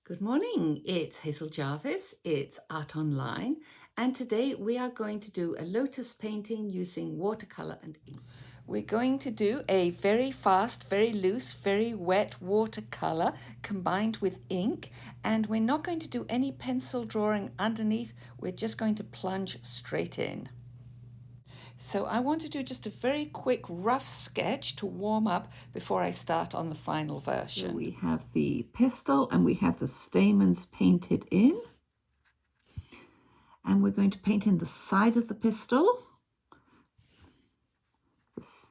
Good morning, it's Hazel Jarvis, it's Art Online, and today we are going to do a lotus painting using watercolor and ink. We're going to do a very fast, very loose, very wet watercolor combined with ink, and we're not going to do any pencil drawing underneath, we're just going to plunge straight in. So I want to do just a very quick rough sketch to warm up before I start on the final version. So we have the pistil and we have the stamens painted in. And we're going to paint in the side of the pistil,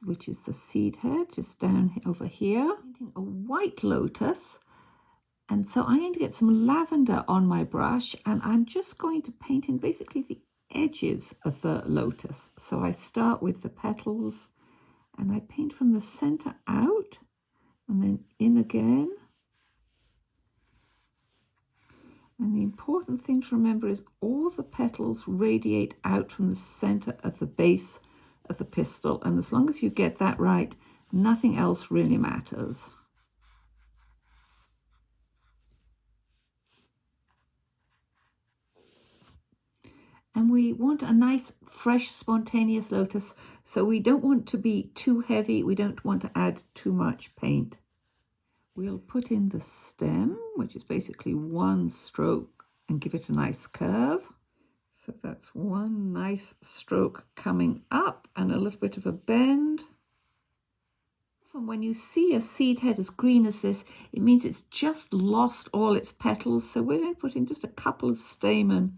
which is the seed head, just down over here. Painting a white lotus. And so I'm going to get some lavender on my brush and I'm just going to paint in basically the edges of the lotus. So I start with the petals and I paint from the center out and then in again. And the important thing to remember is all the petals radiate out from the center of the base of the pistil. And as long as you get that right, nothing else really matters. And we want a nice, fresh, spontaneous lotus. So we don't want to be too heavy. We don't want to add too much paint. We'll put in the stem, which is basically one stroke, and give it a nice curve. So that's one nice stroke coming up and a little bit of a bend. From when you see a seed head as green as this, it means it's just lost all its petals. So we're going to put in just a couple of stamen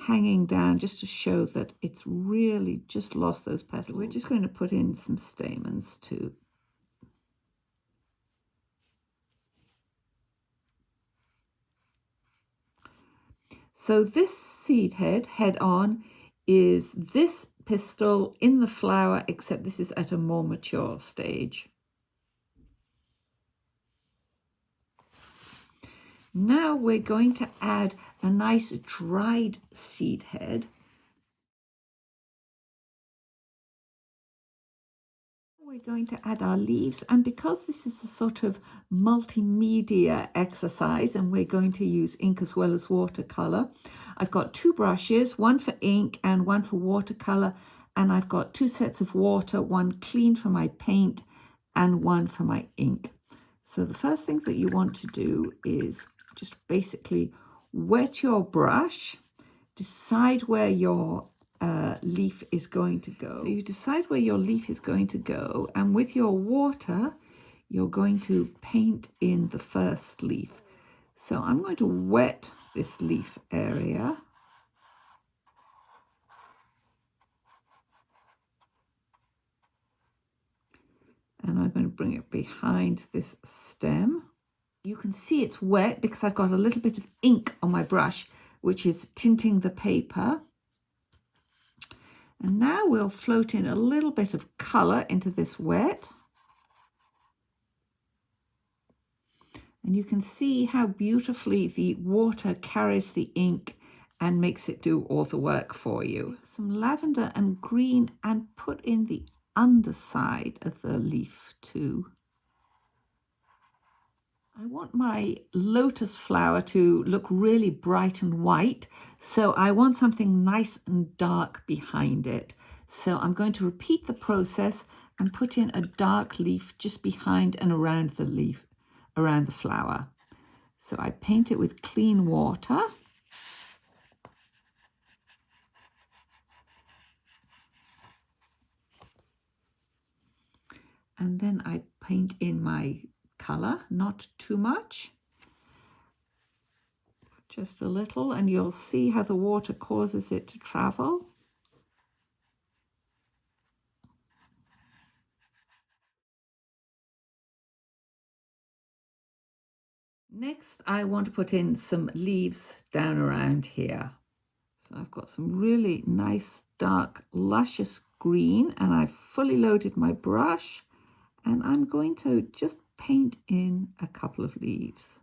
hanging down just to show that it's really just lost those petals. So we're just going to put in some stamens too. So this seed head, head on, is this pistil in the flower, except this is at a more mature stage. Now we're going to add a nice dried seed head. We're going to add our leaves, and because this is a sort of multimedia exercise and we're going to use ink as well as watercolor, I've got two brushes, one for ink and one for watercolor, and I've got two sets of water, one clean for my paint and one for my ink. So the first thing that you want to do is just basically wet your brush, decide where your leaf is going to go. So you decide where your leaf is going to go, and with your water, you're going to paint in the first leaf. So I'm going to wet this leaf area. And I'm going to bring it behind this stem. You can see it's wet because I've got a little bit of ink on my brush, which is tinting the paper. And now we'll float in a little bit of colour into this wet. And you can see how beautifully the water carries the ink and makes it do all the work for you. Some lavender and green and put in the underside of the leaf too. I want my lotus flower to look really bright and white, so I want something nice and dark behind it. So I'm going to repeat the process and put in a dark leaf just behind and around the leaf, around the flower. So I paint it with clean water. And then I paint in my color, not too much, just a little, and you'll see how the water causes it to travel. Next, I want to put in some leaves down around here. So I've got some really nice, dark, luscious green, and I've fully loaded my brush, and I'm going to just paint in a couple of leaves.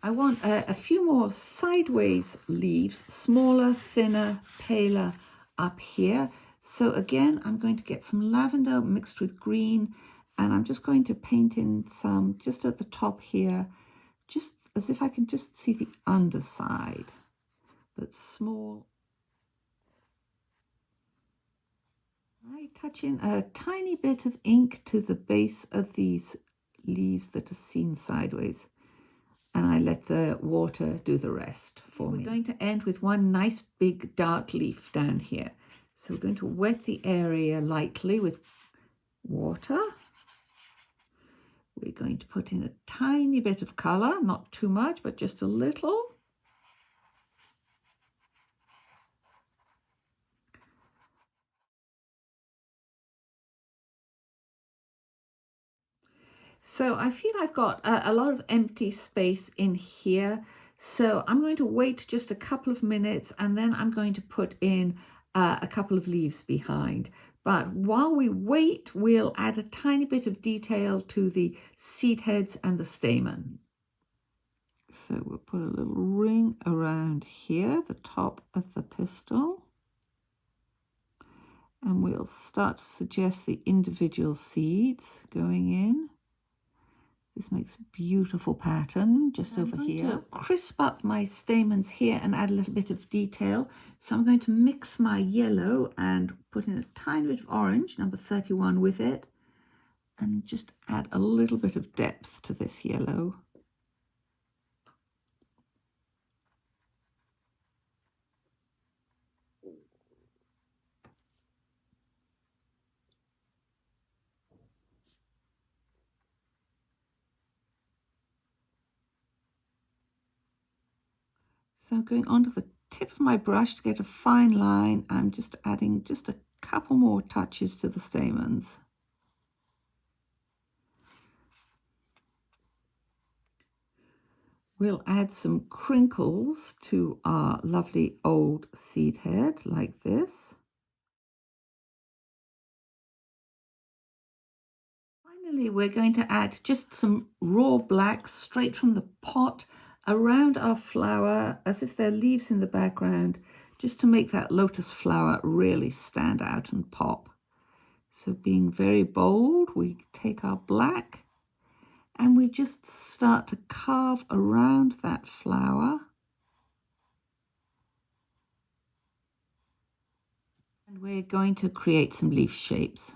I want a few more sideways leaves, smaller, thinner, paler up here. So again, I'm going to get some lavender mixed with green, and I'm just going to paint in some just at the top here, just as if I can just see the underside, but small. I touch in a tiny bit of ink to the base of these leaves that are seen sideways, and I let the water do the rest for me. We're going to end with one nice big dark leaf down here. So we're going to wet the area lightly with water. We're going to put in a tiny bit of colour, not too much, but just a little. So I feel I've got a lot of empty space in here. So I'm going to wait just a couple of minutes and then I'm going to put in a couple of leaves behind. But while we wait, we'll add a tiny bit of detail to the seed heads and the stamen. So we'll put a little ring around here, the top of the pistil. And we'll start to suggest the individual seeds going in. This makes a beautiful pattern just over here. I'm going to crisp up my stamens here and add a little bit of detail. So I'm going to mix my yellow and put in a tiny bit of orange, number 31, with it. And just add a little bit of depth to this yellow. So going onto the tip of my brush to get a fine line, I'm just adding just a couple more touches to the stamens. We'll add some crinkles to our lovely old seed head like this. Finally, we're going to add just some raw blacks straight from the pot around our flower, as if they're leaves in the background, just to make that lotus flower really stand out and pop. So being very bold, we take our black and we just start to carve around that flower. And we're going to create some leaf shapes.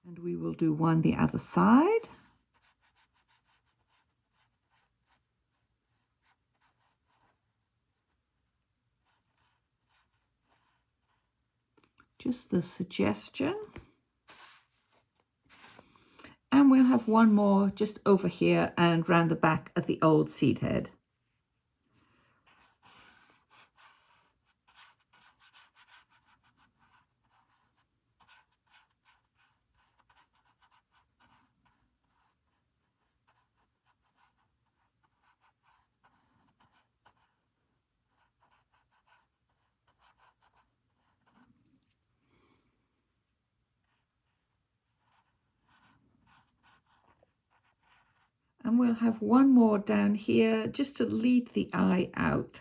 And we will do one the other side. Just the suggestion. And we'll have one more just over here and round the back of the old seed head. And we'll have one more down here just to lead the eye out.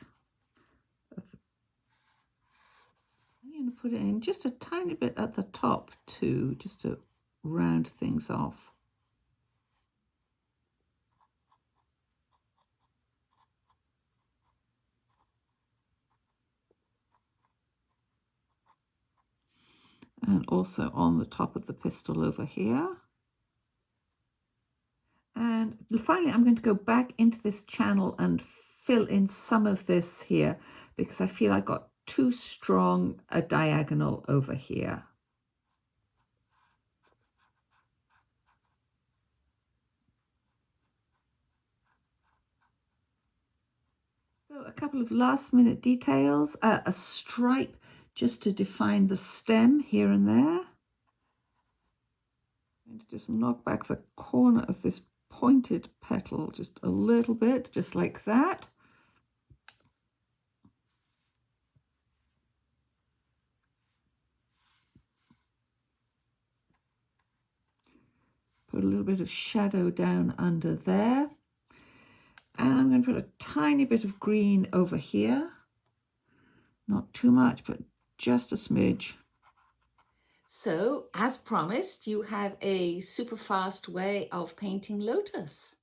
I'm going to put it in just a tiny bit at the top too, just to round things off. And also on the top of the pistil over here. And finally, I'm going to go back into this channel and fill in some of this here because I feel I got too strong a diagonal over here. So a couple of last minute details, a stripe just to define the stem here and there. I'm going to just knock back the corner of this pointed petal just a little bit, just like that. Put a little bit of shadow down under there. And I'm going to put a tiny bit of green over here. Not too much, but just a smidge. So, as promised, you have a super fast way of painting lotus.